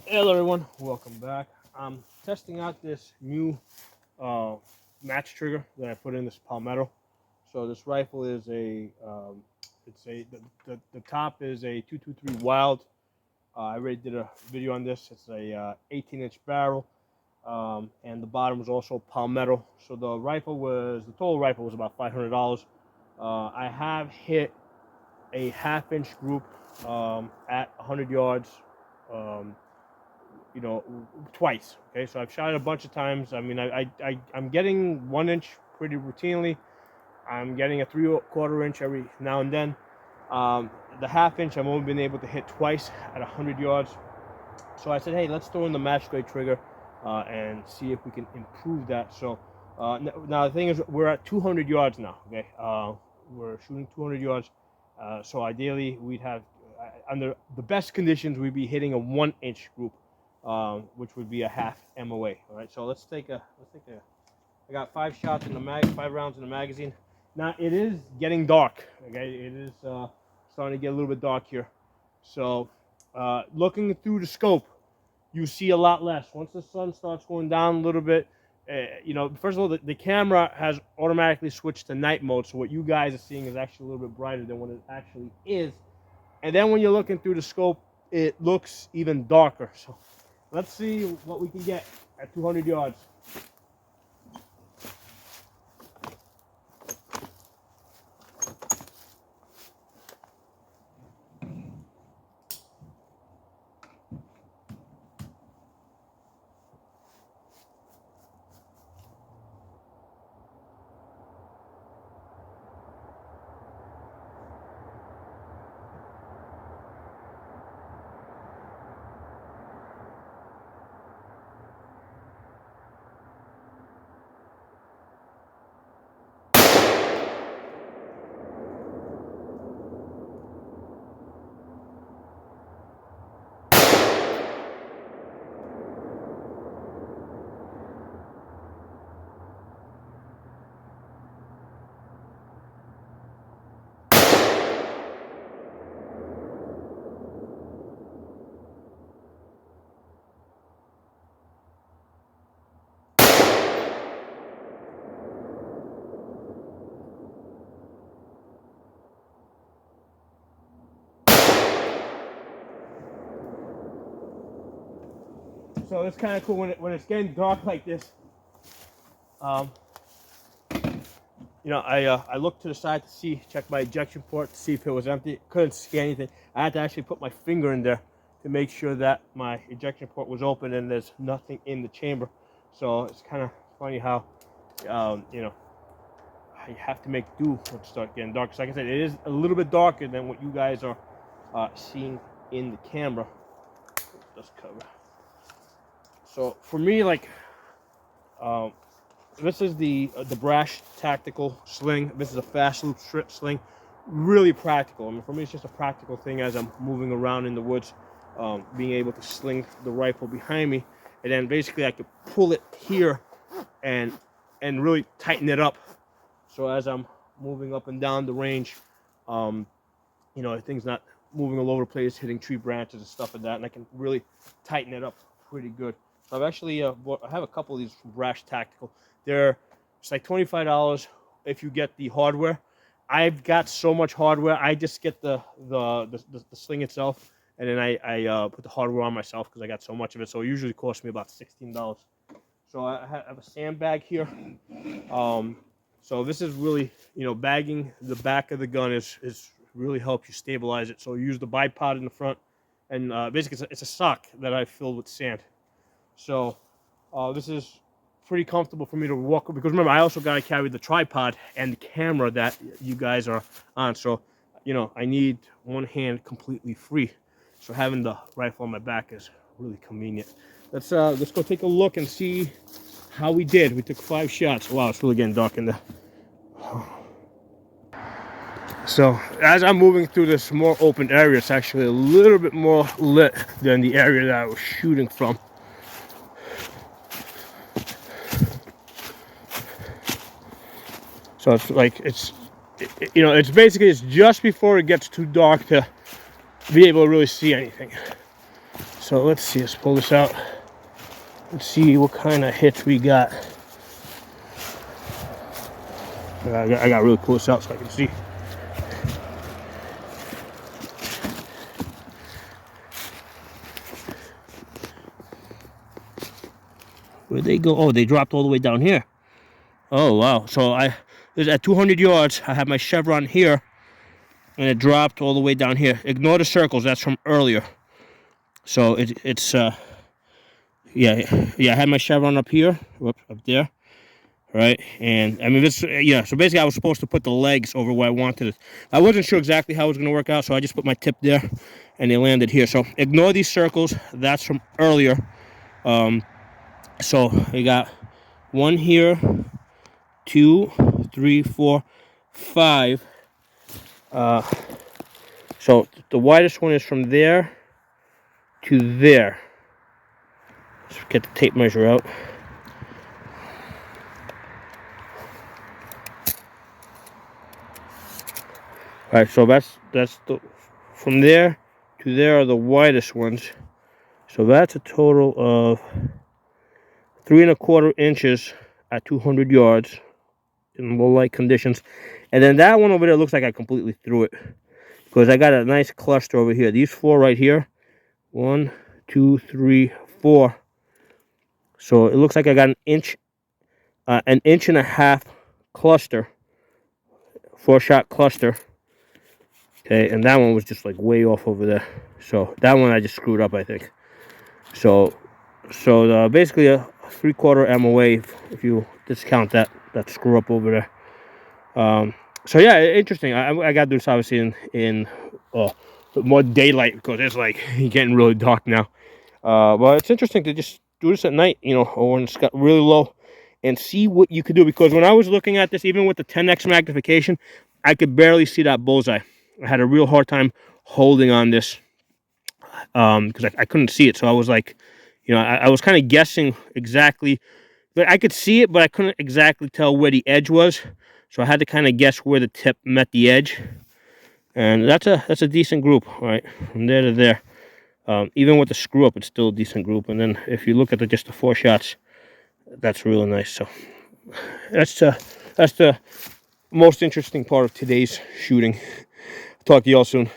Hello everyone, welcome back. I'm testing out this new match trigger that I put in this Palmetto. So this rifle is the top is a 223 Wylde. I already did a video on this. It's a 18-inch barrel, and the bottom was also Palmetto. So the total rifle was about $500. I have hit a half-inch group at 100 yards. Um, Twice. Okay, so I've shot it a bunch of times. I mean, I'm getting 1 inch pretty routinely. I'm getting a 3/4 inch every now and then. The half inch I've only been able to hit twice at 100 yards. So I said, hey, let's throw in the match grade trigger and see if we can improve that. So now the thing is, we're at 200 yards now. Okay, we're shooting 200 yards. So ideally, we'd have under the best conditions, we'd be hitting a 1 inch group. Which would be a half MOA. All right, so let's take a. I got 5 shots in the 5 rounds in the magazine. Now it is getting dark. Okay, it is starting to get a little bit dark here. So looking through the scope, you see a lot less. Once the sun starts going down a little bit, first of all, the camera has automatically switched to night mode. So what you guys are seeing is actually a little bit brighter than what it actually is. And then when you're looking through the scope, it looks even darker. So let's see what we can get at 200 yards. So it's kind of cool when it's getting dark like this. I looked to the side to check my ejection port to see if it was empty. Couldn't see anything. I had to actually put my finger in there to make sure that my ejection port was open and there's nothing in the chamber. So it's kind of funny how, you have to make do when it starts getting dark. So like I said, it is a little bit darker than what you guys are seeing in the camera. Dust cover. So for me, this is the Brash Tactical Sling. This is a fast loop strip sling, really practical. I mean, for me, it's just a practical thing as I'm moving around in the woods, being able to sling the rifle behind me, and then basically I could pull it here and really tighten it up. So as I'm moving up and down the range, things not moving all over the place, hitting tree branches and stuff like that, and I can really tighten it up pretty good. So I've actually I have a couple of these from Brash Tactical. It's like $25 if you get the hardware. I've got so much hardware. I just get the sling itself, and then I put the hardware on myself because I got so much of it. So it usually costs me about $16. So I have a sandbag here. So this is really, bagging the back of the gun is really helps you stabilize it. So you use the bipod in the front, and basically it's a sock that I filled with sand. So this is pretty comfortable for me to walk, because remember, I also got to carry the tripod and the camera that you guys are on. So, I need one hand completely free. So having the rifle on my back is really convenient. Let's go take a look and see how we did. We took 5 shots. Wow, it's really getting dark in there. So as I'm moving through this more open area, it's actually a little bit more lit than the area that I was shooting from. So it's like it's basically just before it gets too dark to be able to really see anything. So let's see, let's pull this out. Let's see what kind of hits we got. I got really close out so I can see. Where'd they go? Oh, they dropped all the way down here. Oh, wow. So at 200 yards, I have my chevron here, and it dropped all the way down here. Ignore the circles. That's from earlier. So yeah, I had my chevron up here, up there, right? And I mean, so basically I was supposed to put the legs over where I wanted it. I wasn't sure exactly how it was going to work out, so I just put my tip there, and they landed here. So ignore these circles. That's from earlier. So we got one here, 2, 3, 4, 5. So the widest one is from there to there. Let's get the tape measure out. All right, so that's from there to there are the widest ones. So that's a total of 3¼ inches at 200 yards in low light conditions. And then that one over there looks like I completely threw it, because I got a nice cluster over here. These 4 right here, 1, 2, 3, 4. So it looks like I got an inch and a half cluster, 4-shot cluster. Okay, and that one was just like way off over there. So that one I just screwed up, I think. So basically a 3/4 MOA if you discount that screw up over there. So yeah, interesting. I got to do this obviously in more daylight, because it's like getting really dark now. But it's interesting to just do this at night, or when it's got really low, and see what you could do. Because when I was looking at this, even with the 10x magnification, I could barely see that bullseye. I had a real hard time holding on this, because I couldn't see it. So I was like, I was kind of guessing exactly. But I could see it, but I couldn't exactly tell where the edge was. So I had to kind of guess where the tip met the edge. And that's a decent group, right? From there to there. Even with the screw up, it's still a decent group. And then if you look at just the 4 shots, that's really nice. So that's the most interesting part of today's shooting. Talk to y'all soon.